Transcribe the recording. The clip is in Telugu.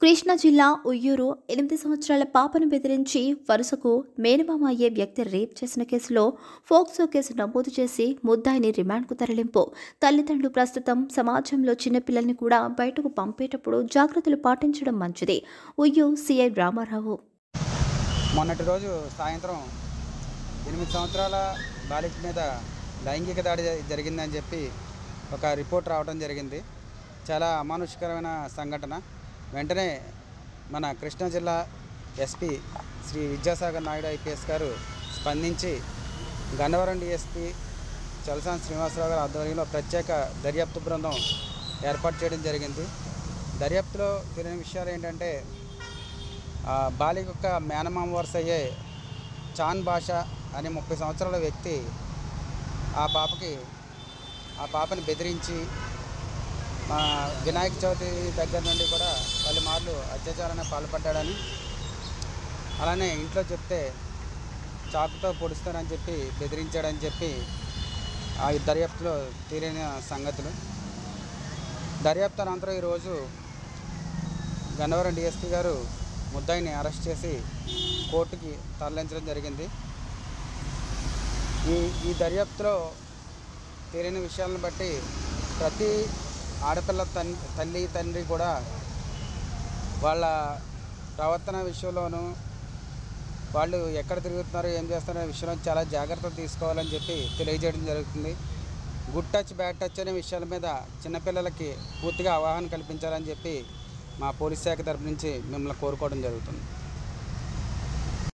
కృష్ణా జిల్లా ఉయ్యూరు 8 సంవత్సరాల పాపను బెదిరించి వరుసకు మేనమామ అయ్యే వ్యక్తి రేప్ చేసిన కేసులో ఫోక్సో కేసు నమోదు చేసి ముద్దాయిని రిమాండ్కు తరలింపు. తల్లిదండ్రులు ప్రస్తుతం సమాజంలో చిన్నపిల్లల్ని కూడా బయటకు పంపేటప్పుడు జాగ్రత్తలు పాటించడం మంచిది. ఉయ్యూరు సిఐ రామారావు. మొన్నటి రోజు సాయంత్రం 8 సంవత్సరాల బాలిక మీద లైంగిక దాడి జరిగిందని చెప్పి ఒక రిపోర్ట్ రావడం జరిగింది. చాలా అమానుషికరమైన సంఘటన. వెంటనే మన కృష్ణా జిల్లా ఎస్పీ శ్రీ విద్యాసాగర్ నాయుడు ఐపీఎస్ గారు స్పందించి గన్నవరం డిఎస్పీ చలసాని శ్రీనివాసరావు గారి ఆధ్వర్యంలో ప్రత్యేక దర్యాప్తు బృందం ఏర్పాటు చేయడం జరిగింది. దర్యాప్తులో తెలియని విషయాలు ఏంటంటే బాలిక యొక్క మేనమామ వరుస అయ్యే చాన్ బాషా అనే 30 సంవత్సరాల వ్యక్తి ఆ పాపని బెదిరించి వినాయక చవితి దగ్గర నుండి కూడా పలుమార్లు అత్యాచారానికి పాల్పడ్డాడని, అలానే ఇంట్లో చెప్తే చాకుతో పొడుస్తానని చెప్పి బెదిరించాడని చెప్పి ఆ దర్యాప్తులో తేలిన సంగతులు. దర్యాప్తు అనంతరం ఈరోజు గన్నవరం డిఎస్పీ గారు ముద్దాయిని అరెస్ట్ చేసి కోర్టుకి తరలించడం జరిగింది. ఈ దర్యాప్తులో తేలిన విషయాలను బట్టి ప్రతి ఆడపిల్ల తల్లి తండ్రి కూడా వాళ్ళ ప్రవర్తన విషయంలోనూ వాళ్ళు ఎక్కడ తిరుగుతున్నారు ఏం చేస్తున్నారో విషయంలో చాలా జాగ్రత్తలు తీసుకోవాలని చెప్పి తెలియజేయడం జరుగుతుంది. గుడ్ టచ్ బ్యాడ్ టచ్ అనే విషయాల మీద చిన్నపిల్లలకి పూర్తిగా అవగాహన కల్పించాలని చెప్పి మా పోలీస్ శాఖ తరపు నుంచి మిమ్మల్ని కోరుకోవడం జరుగుతుంది.